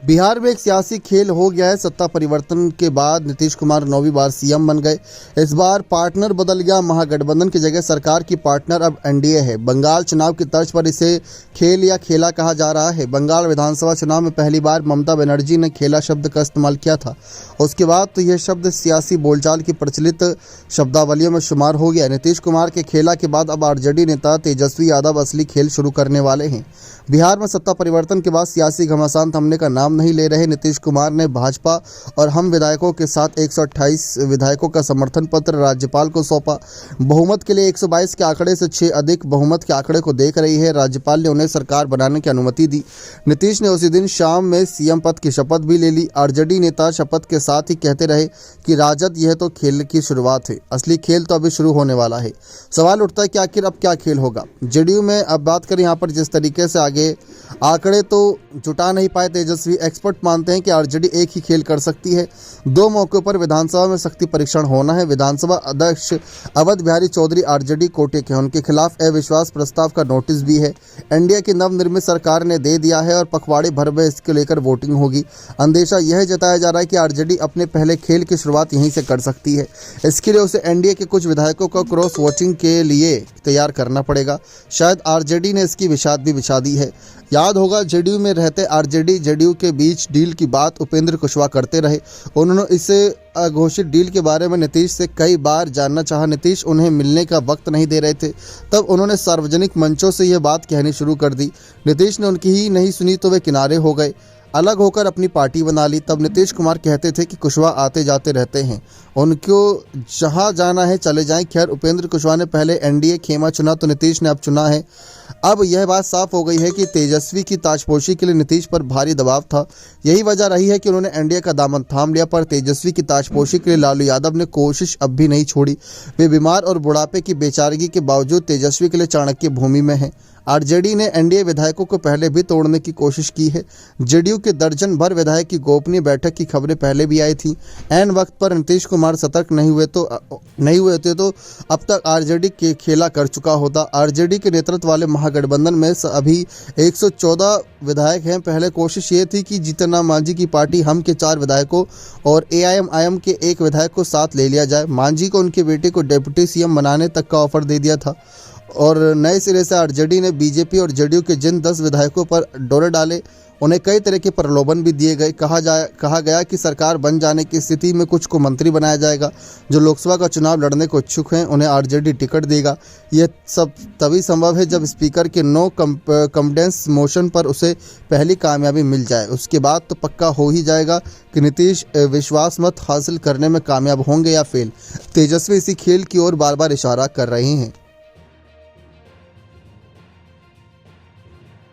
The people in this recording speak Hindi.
बिहार में एक सियासी खेल हो गया है। सत्ता परिवर्तन के बाद नीतीश कुमार 9वीं बार सीएम बन गए। इस बार पार्टनर बदल गया। महागठबंधन की जगह सरकार की पार्टनर अब एनडीए है। बंगाल चुनाव की तर्ज पर इसे खेल या खेला कहा जा रहा है। बंगाल विधानसभा चुनाव में पहली बार ममता बनर्जी ने खेला शब्द का इस्तेमाल किया था। उसके बाद तो यह शब्द सियासी बोलचाल की प्रचलित शब्दावलियों में शुमार हो गया। नीतीश कुमार के खेला के बाद अब आरजेडी नेता तेजस्वी यादव असली खेल शुरू करने वाले हैं। बिहार में सत्ता परिवर्तन के बाद सियासी घमासान थमने का नाम नहीं ले रहे। नीतीश कुमार ने भाजपा और हम विधायकों के साथ 128 विधायकों का समर्थन पत्र राज्यपाल को सौंपा। बहुमत के लिए 122 के आंकड़े से 6 अधिक बहुमत के आंकड़े को देख रही है। राज्यपाल ने उन्हें सरकार बनाने की अनुमति दी। नीतीश ने उसी दिन शाम में सीएम पद की शपथ भी ले ली। आरजेडी नेता शपथ के साथ ही कहते रहे कि राजद यह तो खेल की शुरुआत है, असली खेल तो अभी शुरू होने वाला है। सवाल उठता है कि आखिर अब क्या खेल होगा। जेडीयू में अब बात करें, यहाँ पर जिस तरीके से आगे आंकड़े तो जुटा नहीं पाए तेजस्वी, एक्सपर्ट मानते हैं कि आरजेडी एक ही खेल कर सकती है। 2 मौकों पर विधानसभा में शक्ति परीक्षण होना है। विधानसभा अध्यक्ष अवध बिहारी चौधरी आरजेडी कोटे के, उनके खिलाफ अविश्वास प्रस्ताव का नोटिस भी है। एनडीए की नवनिर्मित सरकार ने दे दिया है और पखवाड़े भर में इसको लेकर वोटिंग होगी। अंदेशा यह जताया जा रहा है कि आरजेडी अपने पहले खेल की शुरुआत यहीं से कर सकती है। इसके लिए उसे एनडीए के कुछ विधायकों को क्रॉस वोटिंग के लिए तैयार करना पड़ेगा। शायद आरजेडी ने इसकी विषाद भी बिछा दी है। याद होगा, जेडीयू में रहते आरजेडी जेडीयू के बीच डील की बात उपेंद्र कुशवाहा करते रहे। उन्होंने इसे घोषित डील के बारे में नीतीश से कई बार जानना चाहा। नीतीश उन्हें मिलने का वक्त नहीं दे रहे थे। तब उन्होंने सार्वजनिक मंचों से यह बात कहनी शुरू कर दी। नीतीश ने उनकी ही नहीं सुनी तो वे किनारे हो गए, अलग होकर अपनी पार्टी बना ली। तब नीतीश कुमार कहते थे कि कुशवाहा आते जाते रहते हैं, उनको जहां जाना है चले जाएं। खैर, उपेंद्र कुशवाहा ने पहले एनडीए खेमा चुना तो नीतीश ने अब चुना है। अब यह बात साफ हो गई है कि तेजस्वी की ताजपोशी के लिए नीतीश पर भारी दबाव था। यही वजह रही है कि उन्होंने एनडीए का दामन थाम लिया। पर तेजस्वी की ताजपोशी के लिए लालू यादव ने कोशिश अब भी नहीं छोड़ी। वे बीमार और बुढ़ापे की बेचारगी के बावजूद तेजस्वी के लिए चाणक्य भूमि में हैं। आरजेडी ने एनडीए विधायकों को पहले भी तोड़ने की कोशिश की है। जेडीयू के दर्जन भर विधायक की गोपनीय बैठक की खबरें पहले भी आई थी। ऐन वक्त पर नीतीश कुमार सतर्क नहीं हुए थे तो अब तक आरजेडी के खेला कर चुका होता। आरजेडी के नेतृत्व वाले महागठबंधन में अभी 114 विधायक हैं। पहले कोशिश ये थी कि जीतन राम मांझी की पार्टी हम के 4 विधायकों और एआईएमआईएम के 1 विधायक को साथ ले लिया जाए। मांझी को उनके बेटे को डिप्टी सीएम बनाने तक का ऑफर दे दिया था। और नए सिरे से आरजेडी ने बीजेपी और जेडीयू के जिन 10 विधायकों पर डोरे डाले, उन्हें कई तरह के प्रलोभन भी दिए गए। कहा गया कि सरकार बन जाने की स्थिति में कुछ को मंत्री बनाया जाएगा। जो लोकसभा का चुनाव लड़ने को इच्छुक हैं उन्हें आरजेडी टिकट देगा। यह सब तभी संभव है जब स्पीकर के नो कॉन्फिडेंस मोशन पर उसे पहली कामयाबी मिल जाए। उसके बाद तो पक्का हो ही जाएगा कि नीतीश विश्वास मत हासिल करने में कामयाब होंगे या फेल। तेजस्वी इसी खेल की ओर बार बार इशारा कर रहे हैं।